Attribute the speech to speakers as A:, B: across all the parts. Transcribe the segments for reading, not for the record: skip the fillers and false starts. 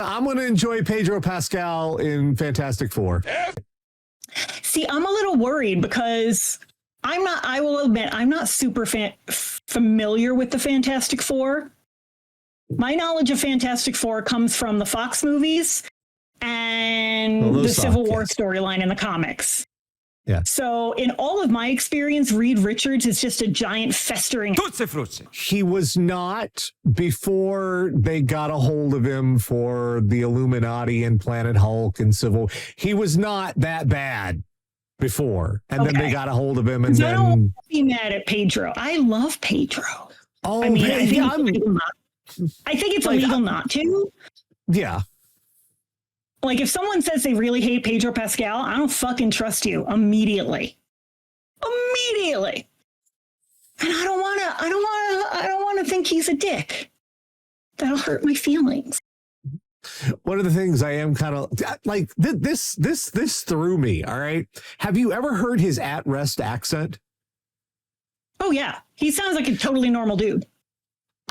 A: I'm going to enjoy Pedro Pascal in Fantastic Four.
B: See, I'm a little worried because I will admit, I'm not super familiar with the Fantastic Four. My knowledge of Fantastic Four comes from the Fox movies and the Civil War storyline in the comics.
A: Yeah.
B: So in all of my experience, Reed Richards is just a giant festering.
A: He was not before they got a hold of him for the Illuminati and Planet Hulk and Civil. He was not that bad before. And then they got a hold of him. And then
B: I don't be mad at Pedro. I love Pedro.
A: Oh,
B: I mean, I think it's illegal not to.
A: Yeah.
B: Like if someone says they really hate Pedro Pascal, I don't fucking trust you immediately. Immediately. And I don't want to think he's a dick. That'll hurt my feelings.
A: One of the things I am kind of like this threw me. All right. Have you ever heard his at-rest accent?
B: Oh yeah. He sounds like a totally normal dude.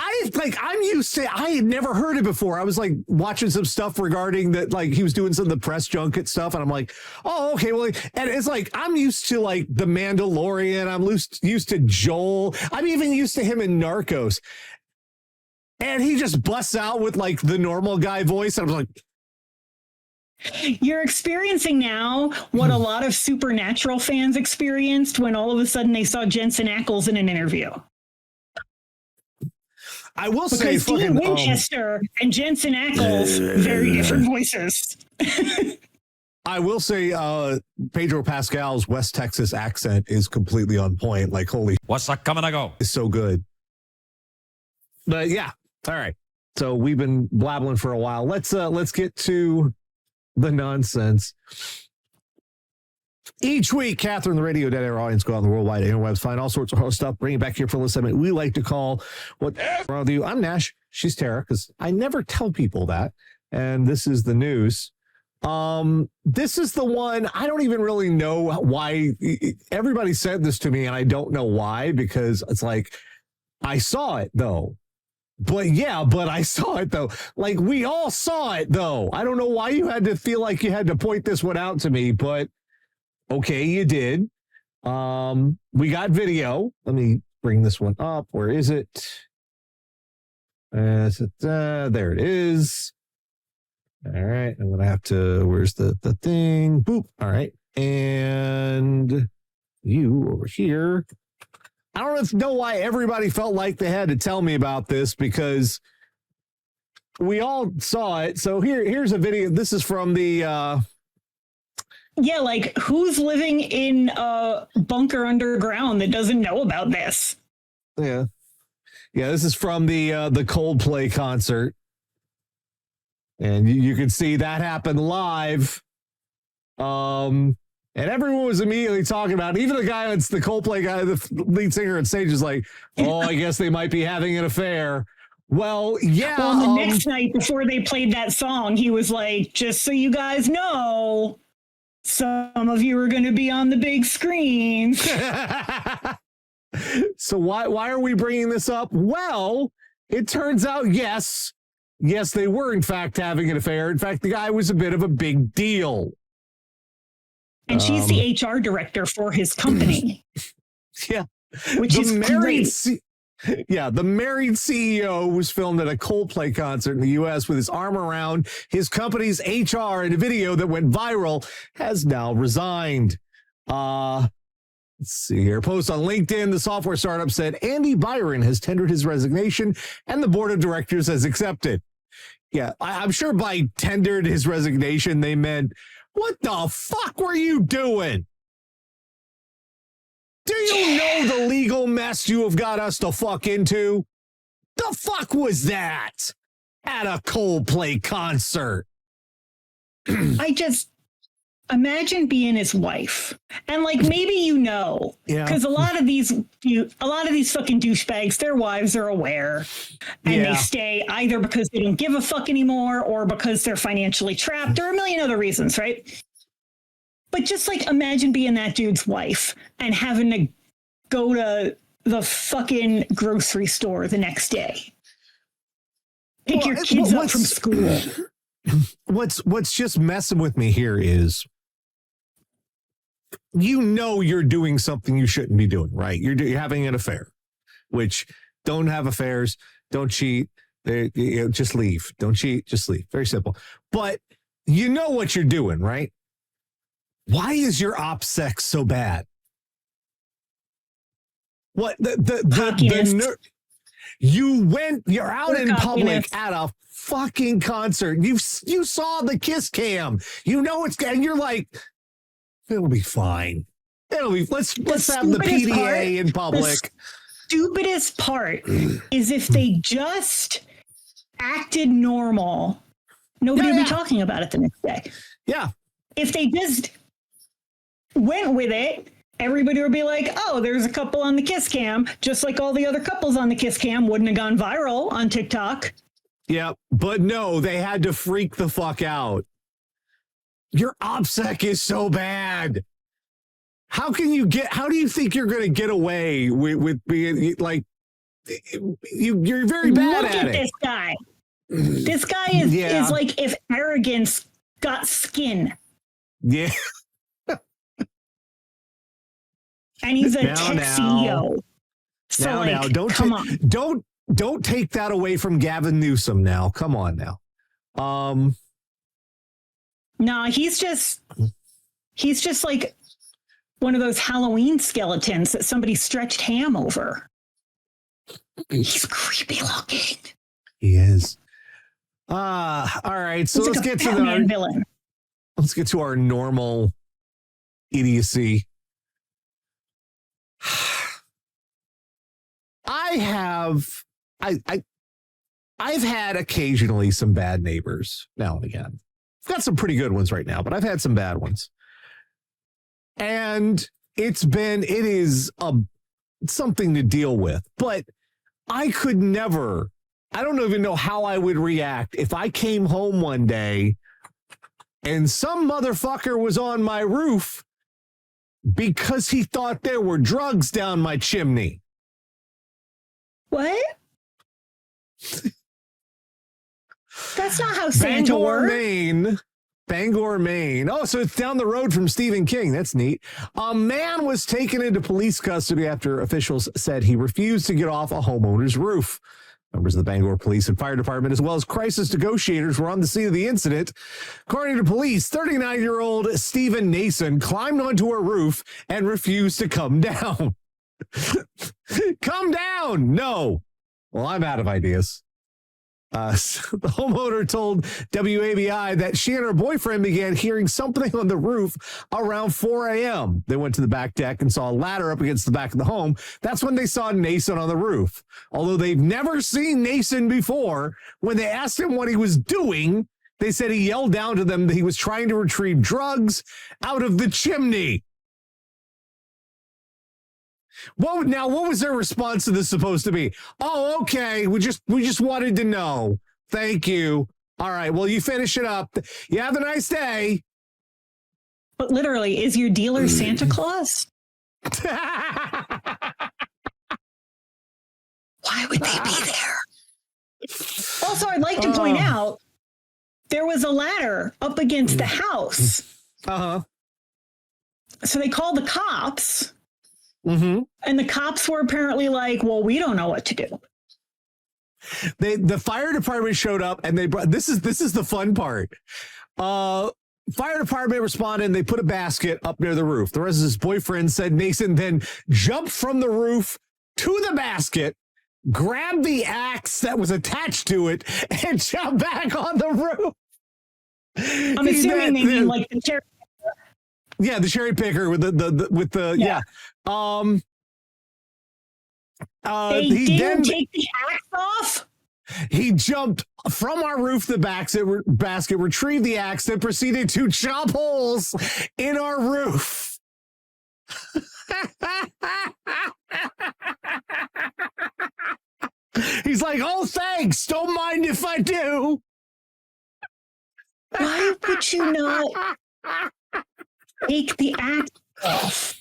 A: I'm used to, I had never heard it before. I was like watching some stuff regarding that, like he was doing some of the press junket stuff. And I'm like, oh, okay. Well, and it's like, I'm used to like the Mandalorian. I'm used to Joel. I'm even used to him in Narcos. And he just busts out with like the normal guy voice. And I was like,
B: you're experiencing now what a lot of Supernatural fans experienced when all of a sudden they saw Jensen Ackles in an interview.
A: I will
B: say,
A: fucking
B: Winchester and Jensen Ackles, very different voices.
A: I will say, Pedro Pascal's West Texas accent is completely on point. Like, holy,
C: what's that coming to go?
A: It's so good. But yeah, all right. So we've been blabbling for a while. Let's get to the nonsense. Each week, Catherine, the radio dead air audience, go out on the worldwide interwebs, find all sorts of host stuff, bring it back here for a segment we like to call What Wrong With You. I'm Nash. She's Tara, because I never tell people that. And this is the news. This is the one, I don't even really know why. Everybody said this to me, and I don't know why, because it's like, I saw it, though. But I saw it, though. Like, we all saw it, though. I don't know why you had to feel like you had to point this one out to me, but okay, you did. We got video. Let me bring this one up. Where is it? There it is. All right. I'm going to have to, where's the thing? Boop. All right. And you over here. I don't know why everybody felt like they had to tell me about this, because we all saw it. So here's a video. This is from the,
B: yeah, like who's living in a bunker underground that doesn't know about this?
A: Yeah. This is from the Coldplay concert. And you can see that happen live. And everyone was immediately talking about it. Even the guy that's the Coldplay guy, the lead singer on stage, is like, oh, I guess they might be having an affair. Well, yeah.
B: Well, the next night before they played that song, he was like, just so you guys know, some of you are going to be on the big screen.
A: So why are we bringing this up? Well, it turns out, yes, they were in fact having an affair. In fact, the guy was a bit of a big deal.
B: And she's the HR director for his company.
A: Yeah.
B: Which is great.
A: The married CEO was filmed at a Coldplay concert in the U.S. with his arm around his company's HR in a video that went viral, has now resigned. Let's see here. A post on LinkedIn, the software startup said Andy Byron has tendered his resignation and the board of directors has accepted. Yeah, I'm sure by tendered his resignation, they meant, what the fuck were you doing? Do you know the legal mess you have got us to fuck into? The fuck was that at a Coldplay concert?
B: I just imagine being his wife, and like maybe because a lot of these fucking douchebags, their wives are aware, and they stay either because they don't give a fuck anymore, or because they're financially trapped, or a million other reasons, right? But just like imagine being that dude's wife and having to go to the fucking grocery store the next day. Pick your kids up from school.
A: what's just messing with me here is, you're doing something you shouldn't be doing, right? You're having an affair, which don't have affairs, don't cheat, just leave. Don't cheat, just leave. Very simple. But you know what you're doing, right? Why is your op sex so bad? What you're out in public at a fucking concert. You saw the kiss cam. You know and you're like, it'll be fine. Let's have the PDA in public.
B: The stupidest part is if they just acted normal, nobody would be talking about it the next day.
A: Yeah.
B: If they just went with it, everybody would be like, oh, there's a couple on the kiss cam, just like all the other couples on the kiss cam wouldn't have gone viral on TikTok.
A: Yeah, but no, they had to freak the fuck out. Your OPSEC is so bad. How do you think you're going to get away with being like, you're very bad at it.
B: Look at this guy. This guy is like if arrogance got skin.
A: Yeah.
B: And he's a tech CEO. So come on. Don't
A: take that away from Gavin Newsom now. Come on now.
B: No, he's just like one of those Halloween skeletons that somebody stretched ham over. He's creepy looking.
A: He is. All right. So let's get to the
B: villain.
A: Let's get to our normal idiocy. I've had occasionally some bad neighbors now and again. I've got some pretty good ones right now, but I've had some bad ones. And it is something to deal with, but I don't even know how I would react if I came home one day and some motherfucker was on my roof because he thought there were drugs down my chimney.
B: What? That's not how Santa works. Bangor, Maine. Oh, so it's down the road from Stephen King. That's neat. A man was taken into police custody after officials said he refused to get off a homeowner's roof. Members of the Bangor Police and Fire Department, as well as crisis negotiators, were on the scene of the incident. According to police, 39-year-old Stephen Nason climbed onto a roof and refused to come down. Come down! No. Well, I'm out of ideas. So the homeowner told WABI that she and her boyfriend began hearing something on the roof around 4 a.m. They went to the back deck and saw a ladder up against the back of the home. That's when they saw Nason on the roof. Although they've never seen Nason before, when they asked him what he was doing, they said he yelled down to them that he was trying to retrieve drugs out of the chimney. What was their response to this supposed to be? Oh, okay. We just wanted to know. Thank you. All right. Well, you finish it up. You have a nice day. But literally, is your dealer Santa Claus? Why would they be there? Also, I'd like to point out there was a ladder up against the house.
A: Uh-huh.
B: So they called the cops.
A: Mm-hmm.
B: And the cops were apparently like, well, we don't know what to do.
A: The fire department showed up and they brought, this is the fun part. Fire department responded and they put a basket up near the roof. The resident's boyfriend said Nason then jumped from the roof to the basket, grabbed the axe that was attached to it, and jumped back on the roof.
B: I'm assuming they mean like the cherry.
A: Yeah, the cherry picker with the
B: yeah. They didn't take the axe off.
A: He jumped from our roof, the basket, retrieved the axe, then proceeded to chop holes in our roof. He's like, oh, thanks. Don't mind if I do.
B: Why would you not take the axe off?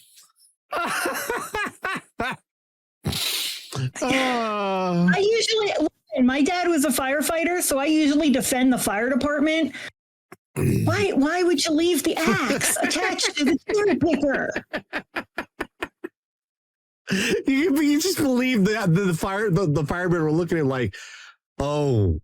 B: And my dad was a firefighter, so I usually defend the fire department. Why would you leave the axe attached to the cherry picker?
A: You just believe that the firemen were looking at it like, oh,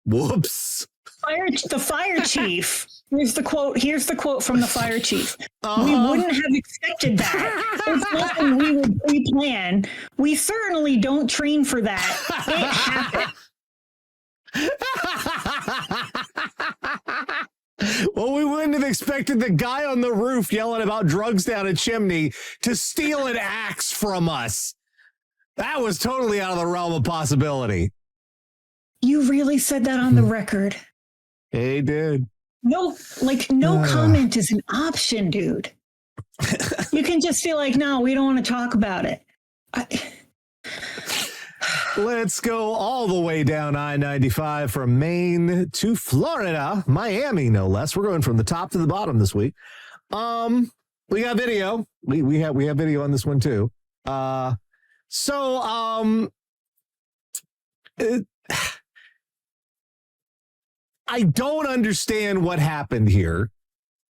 A: whoops.
B: The fire chief. Here's the quote from the fire chief. We wouldn't have expected that. It's nothing we would pre-plan. We certainly don't train for that. It happened.
A: Well, we wouldn't have expected the guy on the roof yelling about drugs down a chimney to steal an axe from us. That was totally out of the realm of possibility.
B: You really said that on the record.
A: He did.
B: No comment is an option, dude. You can just feel like, no, we don't want to talk about it.
A: Let's go all the way down I-95 from Maine to Florida, Miami, no less. We're going from the top to the bottom this week. We got video. We have video on this one too. I don't understand what happened here,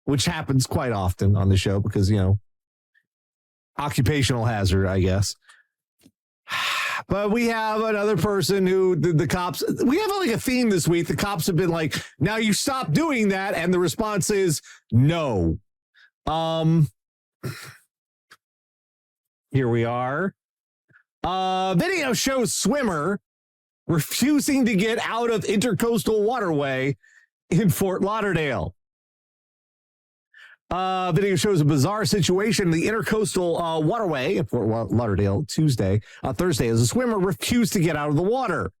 A: which happens quite often on the show because, you know, occupational hazard, I guess. But we have another person who the cops, we have like a theme this week. The cops have been like, now you stop doing that. And the response is no. Here we are. Video shows swimmer refusing to get out of intercoastal waterway in Fort Lauderdale. Video shows a bizarre situation in the intercoastal waterway in Fort Lauderdale Thursday, as a swimmer refused to get out of the water.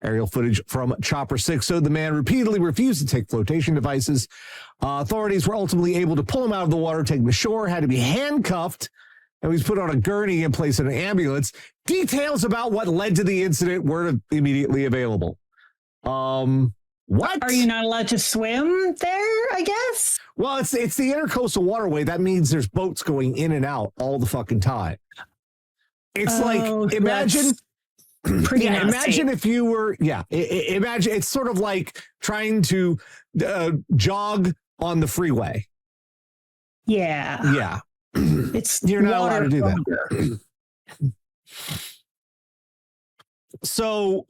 A: Aerial footage from Chopper 6 showed the man repeatedly refused to take flotation devices. Authorities were ultimately able to pull him out of the water, take him to shore, had to be handcuffed, and he was put on a gurney and placed in an ambulance. Details about what led to the incident weren't immediately available. What?
B: Are you not allowed to swim there, I guess?
A: Well, it's the intercoastal waterway. That means there's boats going in and out all the fucking time. It's like, imagine... imagine if you were, imagine it's sort of like trying to jog on the freeway.
B: Yeah.
A: Yeah.
B: You're
A: not allowed to do that. So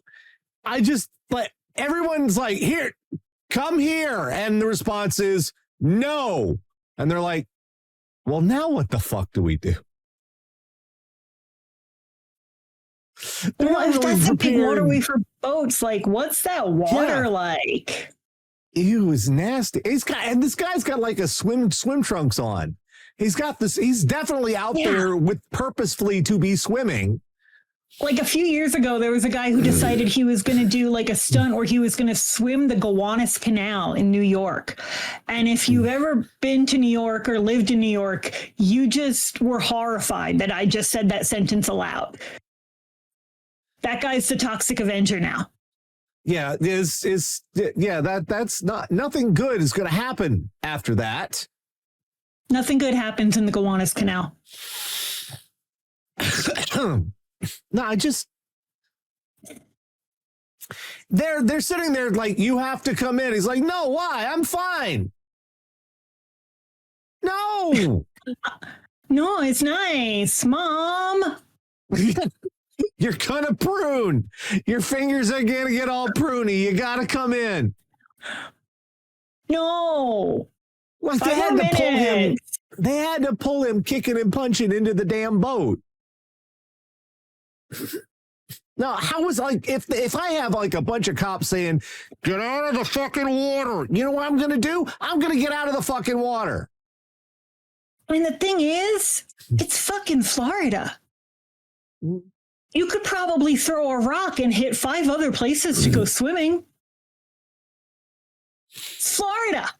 A: but everyone's like, here, come here. And the response is no. And they're like, well, now what the fuck do we do?
B: Well, if that's a big waterway for boats, like, what's that water like?
A: Ew, it's nasty. This guy's got like a swim trunks on. He's got this. He's definitely out there with purposefully to be swimming.
B: Like a few years ago, there was a guy who decided he was going to do like a stunt where he was going to swim the Gowanus Canal in New York. And if you've ever been to New York or lived in New York, you just were horrified that I just said that sentence aloud. That guy's the Toxic Avenger now.
A: Yeah, that's nothing good is going to happen after that.
B: Nothing good happens in the Gowanus Canal.
A: No, they're sitting there like, you have to come in. He's like, no, why? I'm fine. No.
B: No, it's nice, Mom.
A: You're gonna prune. Your fingers are gonna get all pruny. You gotta come in.
B: No.
A: Like they had to pull him kicking and punching into the damn boat. Now, how was like if I have like a bunch of cops saying, get out of the fucking water, you know what I'm gonna do? I'm gonna get out of the fucking water.
B: I mean, the thing is, it's fucking Florida. You could probably throw a rock and hit 5 other places to go swimming. It's Florida.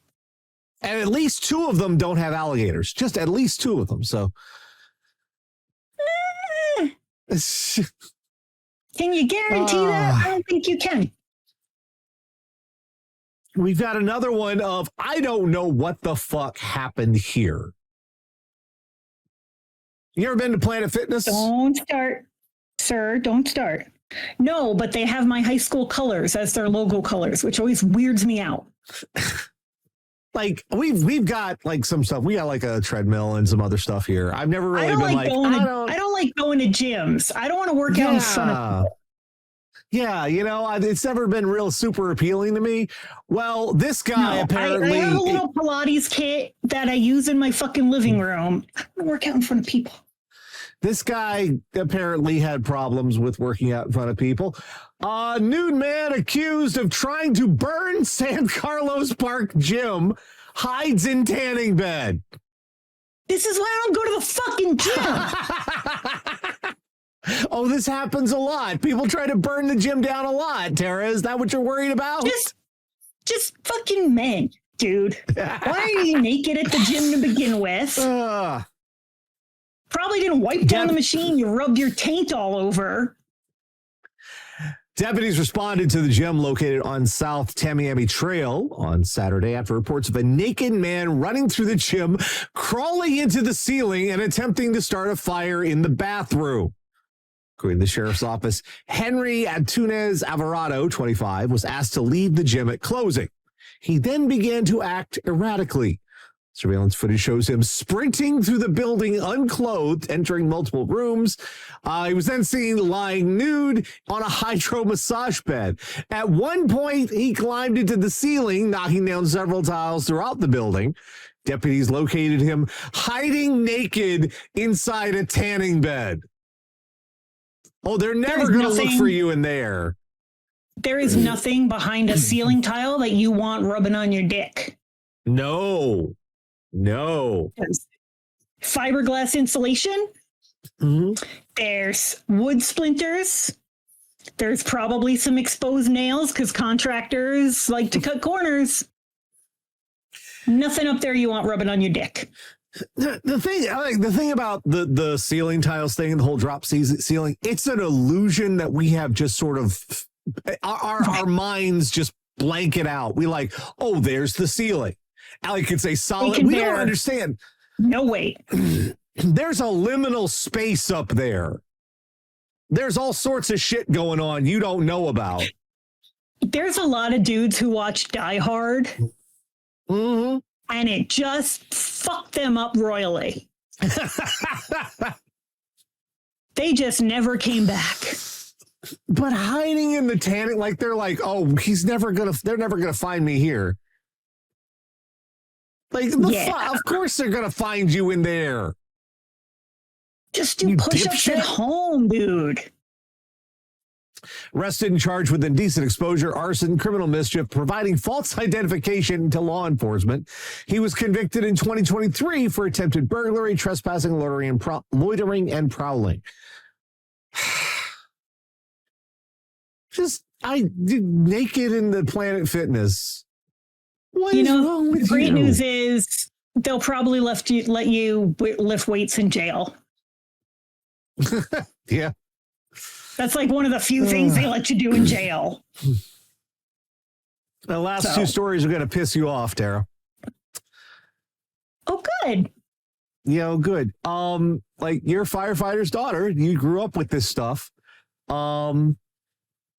A: And at least 2 of them don't have alligators. Just at least 2 of them. So.
B: Can you guarantee that? I don't think you can.
A: We've got another one of, I don't know what the fuck happened here. You ever been to Planet Fitness?
B: Don't start, sir. Don't start. No, but they have my high school colors as their logo colors, which always weirds me out.
A: Like we've got like some stuff. We got like a treadmill and some other stuff here. I've never really been like,
B: I don't like going to gyms. I don't want to work out in front of people.
A: Yeah, it's never been real super appealing to me. Well, this guy apparently...
B: I have a little Pilates kit that I use in my fucking living room. I don't want to work out in front of people.
A: This guy apparently had problems with working out in front of people. Nude man accused of trying to burn San Carlos Park gym hides in tanning bed.
B: This is why I don't go to the fucking gym.
A: Oh, this happens a lot. People try to burn the gym down a lot, Tara. Is that what you're worried about?
B: Just fucking men, dude. Why are you naked at the gym to begin with? Probably didn't wipe down the machine. You rubbed your taint all over.
A: Deputies responded to the gym located on South Tamiami Trail on Saturday after reports of a naked man running through the gym, crawling into the ceiling, and attempting to start a fire in the bathroom. According to the sheriff's office, Henry Antunes Alvarado, 25, was asked to leave the gym at closing. He then began to act erratically. Surveillance footage shows him sprinting through the building unclothed, entering multiple rooms. He was then seen lying nude on a hydro massage bed. At one point, he climbed into the ceiling, knocking down several tiles throughout the building. Deputies located him hiding naked inside a tanning bed. Oh, they're never going to look for you in there.
B: There is nothing behind a ceiling tile that you want rubbing on your dick.
A: No.
B: Fiberglass insulation. Mm-hmm. There's wood splinters. There's probably some exposed nails because contractors like to cut corners. Nothing up there you want rubbing on your dick.
A: The thing about the ceiling tiles thing, the whole drop ceiling, it's an illusion that we have just sort of our minds just blank it out. We like, oh, there's the ceiling. Like it's a solid. We don't understand.
B: No way.
A: There's a liminal space up there. There's all sorts of shit going on you don't know about.
B: There's a lot of dudes who watch Die Hard.
A: Mm-hmm.
B: And it just fucked them up royally. They just never came back.
A: But hiding in the tanning, like they're like, oh, they're never gonna find me here. Like, of course they're gonna find you in there.
B: Just do push-ups at home, dude.
A: Arrested and charged with indecent exposure, arson, criminal mischief, providing false identification to law enforcement. He was convicted in 2023 for attempted burglary, trespassing, loitering, and prowling. Naked in the Planet Fitness. What is wrong with you?
B: Great news is they'll probably let you lift weights in jail.
A: Yeah.
B: That's like one of the few things they let you do in jail.
A: The last two stories are going to piss you off, Tara.
B: Oh, good.
A: Yeah, good. Like your firefighter's daughter, you grew up with this stuff.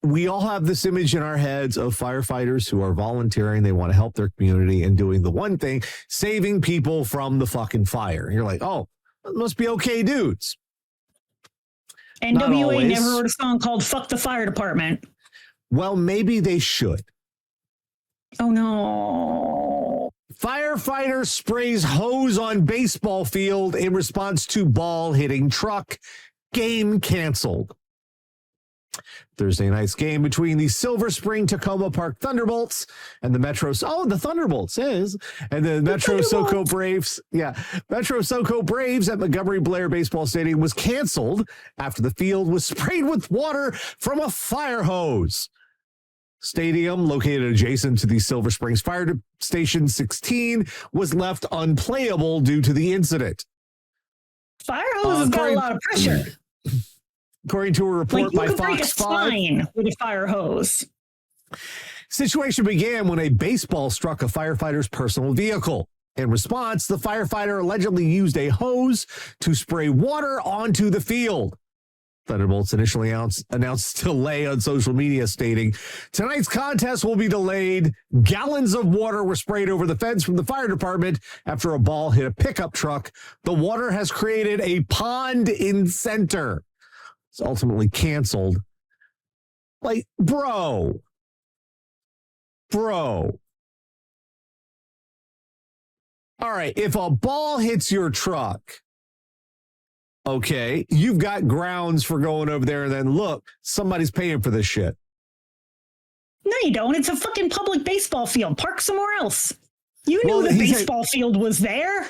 A: We all have this image in our heads of firefighters who are volunteering. They want to help their community and doing the one thing, saving people from the fucking fire. And you're like, oh, that must be okay, dudes.
B: NWA never wrote a song called Fuck the Fire Department.
A: Well, maybe they should.
B: Oh, no.
A: Firefighter sprays hose on baseball field in response to ball hitting truck. Game canceled. Thursday night's game between the Silver Spring Tacoma Park Thunderbolts and the Metro. Oh, the Thunderbolts is. And the Metro SoCo Braves. Yeah. Metro SoCo Braves at Montgomery Blair Baseball Stadium was canceled after the field was sprayed with water from a fire hose. Stadium, located adjacent to the Silver Springs Fire Station 16, was left unplayable due to the incident.
B: Fire hose has got a lot of pressure.
A: According to a report by Fox 5,
B: with a fire hose.
A: Situation began when a baseball struck a firefighter's personal vehicle. In response, the firefighter allegedly used a hose to spray water onto the field. Thunderbolts initially announced delay on social media, stating, tonight's contest will be delayed. Gallons of water were sprayed over the fence from the fire department after a ball hit a pickup truck. The water has created a pond in center. It's ultimately canceled. Like, bro. All right, if a ball hits your truck, okay, you've got grounds for going over there and then look, somebody's paying for this shit.
B: No, you don't. It's a fucking public baseball field. Park somewhere else. You knew the baseball field was there.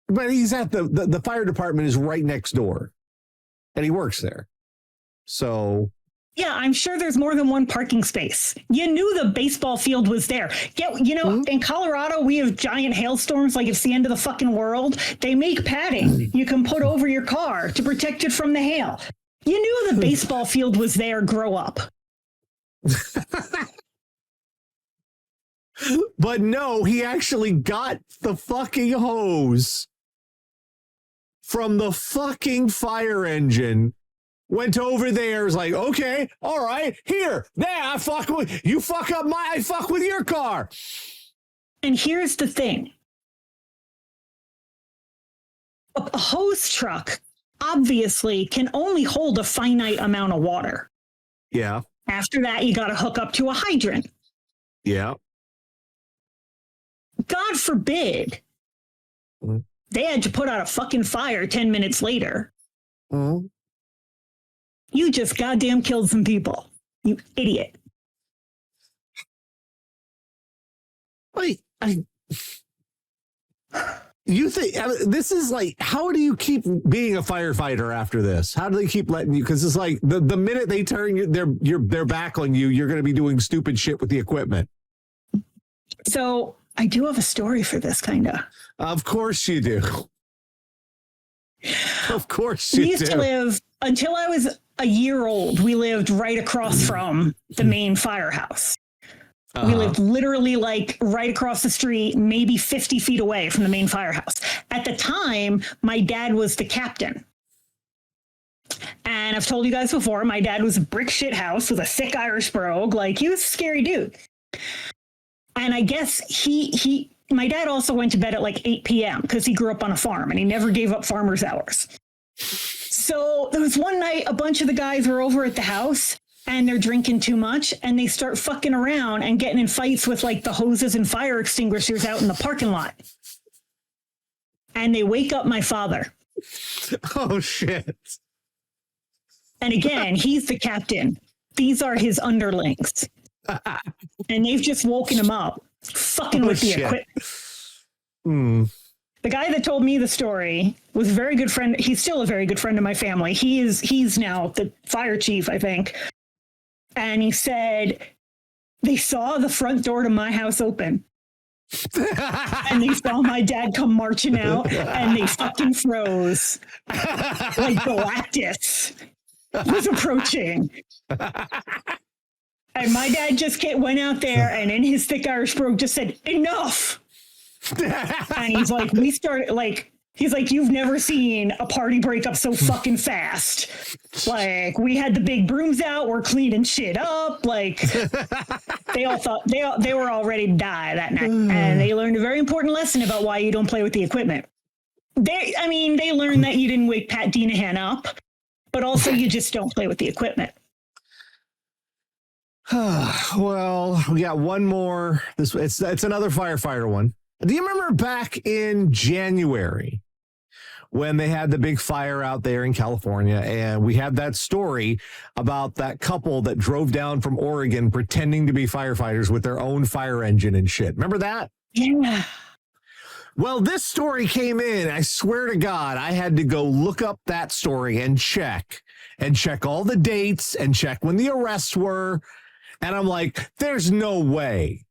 A: But he's at the fire department is right next door. And he works there. So
B: yeah, I'm sure there's more than one parking space. You knew the baseball field was there. In Colorado, we have giant hailstorms like it's the end of the fucking world. They make padding you can put over your car to protect it from the hail. You knew the baseball field was there. Grow up.
A: But no, he actually got the fucking hose from the fucking fire engine. Went over there, was like, okay, all right, here, there, I fuck with you, fuck up I fuck with your car.
B: And here's the thing. A hose truck obviously can only hold a finite amount of water.
A: Yeah.
B: After that, you got to hook up to a hydrant.
A: Yeah.
B: God forbid they had to put out a fucking fire 10 minutes later. You just goddamn killed some people. You idiot.
A: Wait, you think this is like, how do you keep being a firefighter after this? How do they keep letting you? Because it's like the minute they turn their back on you, you're going to be doing stupid shit with the equipment.
B: So I do have a story for this, kind of.
A: Of course you do. Of course you do.
B: We used to live, until I was a year old, we lived right across from the main firehouse. We lived literally like right across the street, maybe 50 feet away from the main firehouse. At the time, my dad was the captain. And I've told you guys before, my dad was a brick shit house with a thick Irish brogue. Like, he was a scary dude. And I guess my dad also went to bed at like 8 p.m. because he grew up on a farm and he never gave up farmer's hours. So there was one night, a bunch of the guys were over at the house and they're drinking too much and they start fucking around and getting in fights with like the hoses and fire extinguishers out in the parking lot. And they wake up my father.
A: Oh, shit.
B: And again, he's the captain. These are his underlings. And they've just woken him up, fucking with the equipment. The guy that told me the story was a very good friend. He's still a very good friend of my family. He's now the fire chief, I think. And he said they saw the front door to my house open. And they saw my dad come marching out and they fucking froze. Like Galactus was approaching. And my dad just went out there and in his thick Irish brogue just said, enough. And he's like, he's like, you've never seen a party break up so fucking fast. Like, we had the big brooms out, we're cleaning shit up. Like, they all thought they were all ready to die that night. And they learned a very important lesson about why you don't play with the equipment. They learned that you didn't wake Pat Dinahan up, but also you just don't play with the equipment.
A: Well, we got one more. It's another firefighter one. Do you remember back in January when they had the big fire out there in California and we had that story about that couple that drove down from Oregon pretending to be firefighters with their own fire engine and shit? Remember that?
B: Yeah.
A: Well, this story came in. I swear to God, I had to go look up that story and check all the dates and check when the arrests were. And I'm like, there's no way.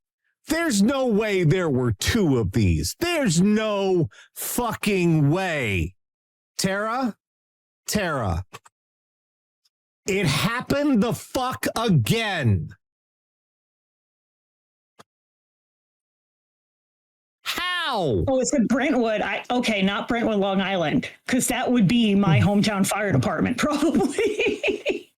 A: There's no way there were two of these. There's no fucking way. Tara, it happened the fuck again. Wow.
B: Oh, it's in Brentwood. Okay, not Brentwood, Long Island, because that would be my hometown fire department, probably.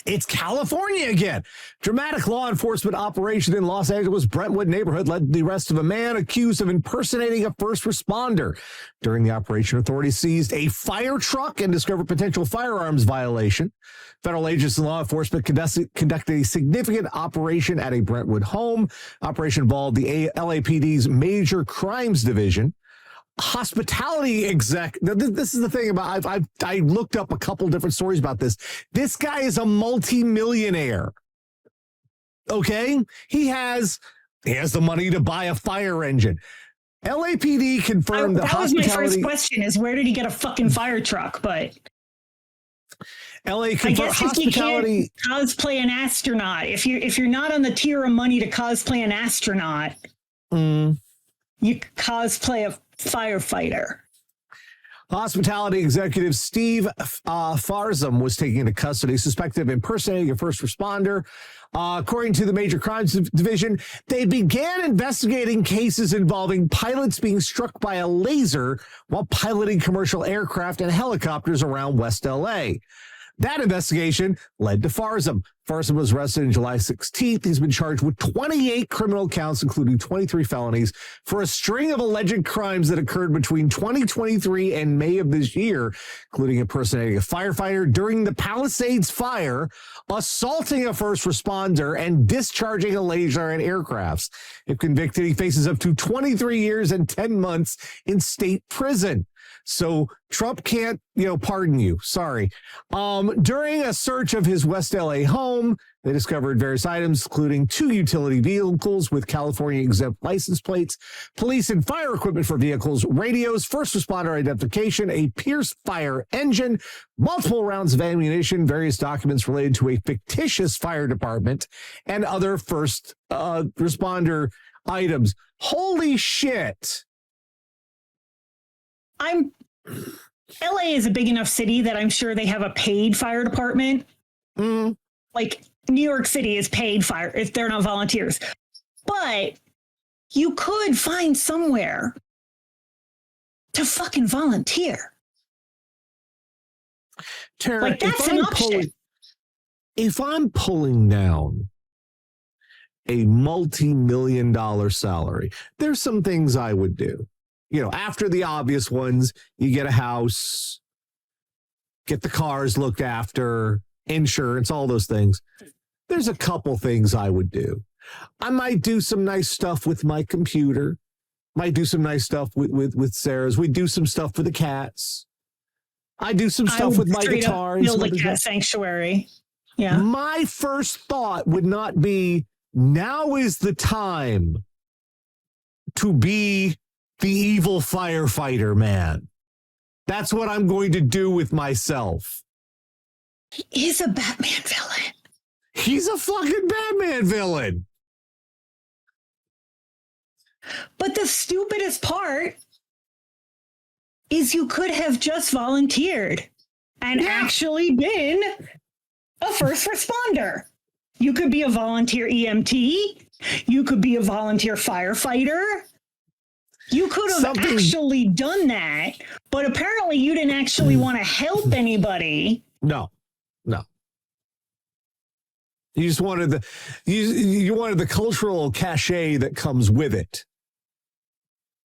A: It's California again. Dramatic law enforcement operation in Los Angeles' Brentwood neighborhood led to the arrest of a man accused of impersonating a first responder. During the operation, authorities seized a fire truck and discovered potential firearms violation. Federal agents and law enforcement conducted a significant operation at a Brentwood home. Operation involved the LAPD's Major Crimes Division. Hospitality exec. Now, this is the thing about I looked up a couple different stories about this. This guy is a multi-millionaire. Okay, he has the money to buy a fire engine. LAPD confirmed
B: that was my first question: is where did he get a fucking fire truck? But
A: LA
B: I guess if you can't cosplay an astronaut, if you're not on the tier of money to cosplay an astronaut, you cosplay a firefighter.
A: Hospitality executive Steve Farzam was taken into custody, suspected of impersonating a first responder. According to the Major Crimes Division, they began investigating cases involving pilots being struck by a laser while piloting commercial aircraft and helicopters around West LA. That investigation led to Farzam. Farzam was arrested on July 16th. He's been charged with 28 criminal counts, including 23 felonies, for a string of alleged crimes that occurred between 2023 and May of this year, including impersonating a firefighter during the Palisades fire, assaulting a first responder, and discharging a laser at aircrafts. If convicted, he faces up to 23 years and 10 months in state prison. So Trump can't, pardon you. Sorry. During a search of his West LA home, they discovered various items, including 2 utility vehicles with California exempt license plates, police and fire equipment for vehicles, radios, first responder identification, a Pierce fire engine, multiple rounds of ammunition, various documents related to a fictitious fire department, and other first responder items. Holy shit.
B: LA is a big enough city that I'm sure they have a paid fire department. Like New York City is paid fire if they're not volunteers. But you could find somewhere to fucking volunteer.
A: Tara,
B: like that's an option.
A: If I'm pulling down a multi-million-dollar salary, there's some things I would do. After the obvious ones, you get a house, get the cars looked after, insurance, all those things. There's a couple things I would do. I might do some nice stuff with my computer. Might do some nice stuff with Sarah's. We do some stuff for the cats. I do some stuff with my guitar.
B: Build a cat sanctuary. Yeah.
A: My first thought would not be, now is the time to be the evil firefighter man. That's what I'm going to do with myself.
B: He is a Batman villain.
A: He's a fucking Batman villain.
B: But the stupidest part is you could have just volunteered and actually been a first responder. You could be a volunteer EMT. You could be a volunteer firefighter. You could have actually done that, but apparently you didn't actually want to help anybody.
A: No. You just wanted you wanted the cultural cachet that comes with it,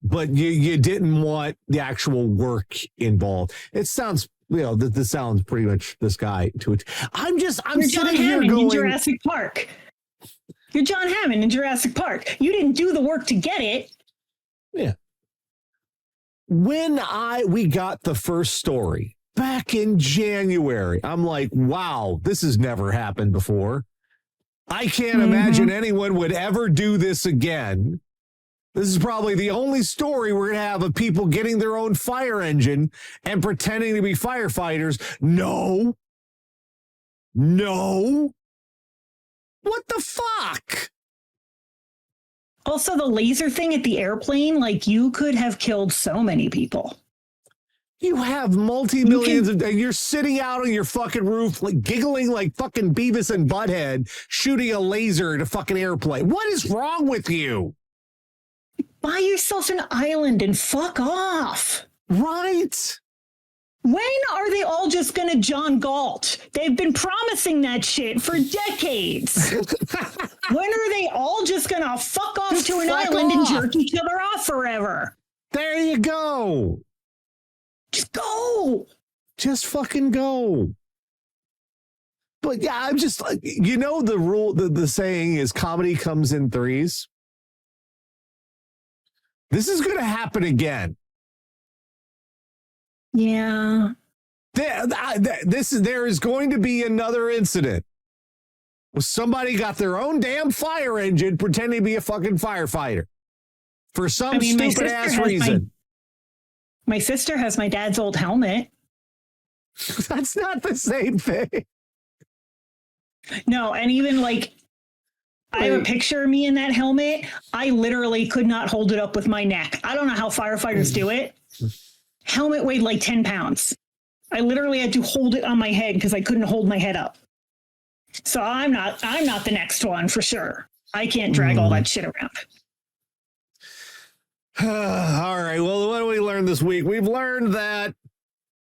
A: but you didn't want the actual work involved. It sounds, this sounds pretty much this guy to it. I'm sitting here going,
B: in Jurassic Park. You're John Hammond in Jurassic Park. You didn't do the work to get it.
A: Yeah. When we got the first story back in January, I'm like, wow, this has never happened before. I can't imagine anyone would ever do this again. This is probably the only story we're going to have of people getting their own fire engine and pretending to be firefighters. No. What the fuck?
B: Also, the laser thing at the airplane, like, you could have killed so many people.
A: You have multi-millions of, you're sitting out on your fucking roof, like giggling like fucking Beavis and Butthead, shooting a laser at a fucking airplane. What is wrong with you?
B: buy yourself an island and fuck off.
A: Right.
B: When are they all just going to John Galt? They've been promising that shit for decades. When are they all just going to fuck off to an island and jerk each other off forever?
A: There you go.
B: Just go.
A: Just fucking go. But yeah, I'm just like, you know, the rule, the saying is comedy comes in threes. This is going to happen again.
B: Yeah.
A: There is going to be another incident where somebody got their own damn fire engine pretending to be a fucking firefighter for some stupid ass reason.
B: My sister has my dad's old helmet.
A: That's not the same thing.
B: No, and even like, I have a picture of me in that helmet. I literally could not hold it up with my neck. I don't know how firefighters do it. Helmet weighed like 10 pounds. I literally had to hold it on my head because I couldn't hold my head up. So I'm not the next one for sure. I can't drag all that shit around.
A: All right. Well, what do we learn this week? We've learned that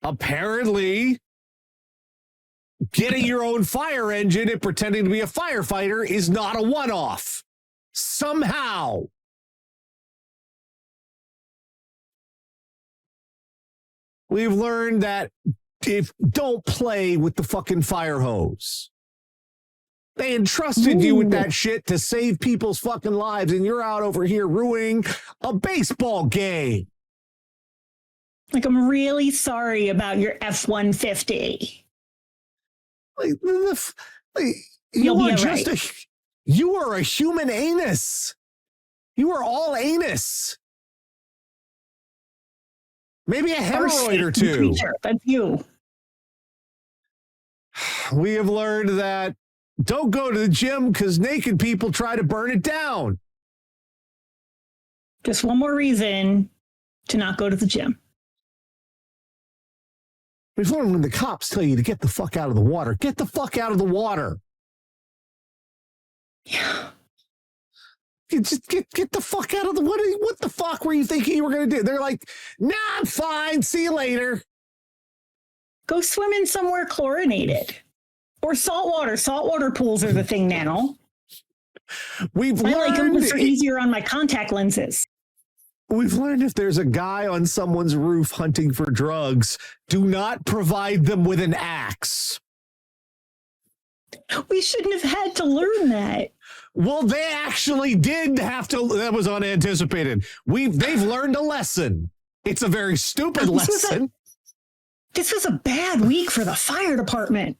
A: apparently getting your own fire engine and pretending to be a firefighter is not a one-off. Somehow. We've learned that don't play with the fucking fire hose. They entrusted you with that shit to save people's fucking lives, and you're out over here ruining a baseball game.
B: Like, I'm really sorry about your F-150.
A: You are a human anus. You are all anus. Maybe a hemorrhoid or two.
B: Creature, that's you.
A: We have learned that don't go to the gym because naked people try to burn it down.
B: Just one more reason to not go to the gym.
A: We've learned when the cops tell you to get the fuck out of the water, get the fuck out of the water.
B: Yeah.
A: You just get the fuck out of the water. What the fuck were you thinking you were going to do? They're like, nah, I'm fine. See you later.
B: Go swim in somewhere chlorinated. Or saltwater. Saltwater pools are the thing now. I like them because they're easier on my contact lenses.
A: We've learned if there's a guy on someone's roof hunting for drugs, do not provide them with an axe.
B: We shouldn't have had to learn that.
A: Well, they actually did have to. That was unanticipated. They've learned a lesson. It's a very stupid lesson.
B: This was a bad week for the fire department.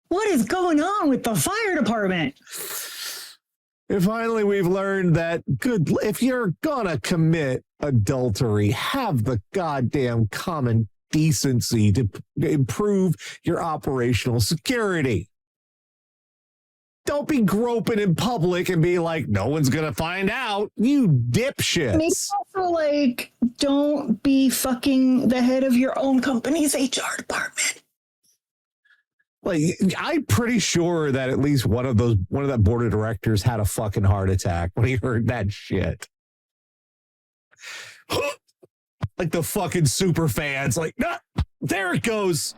B: What is going on with the fire department?
A: And finally, we've learned that if you're gonna commit adultery, have the goddamn common decency to improve your operational security. Don't be groping in public and be like, no one's gonna find out, you dipshits.
B: Maybe also like, don't be fucking the head of your own company's HR department.
A: Like, I'm pretty sure that at least one of that board of directors had a fucking heart attack when he heard that shit. Like the fucking super fans, like, nah, there it goes.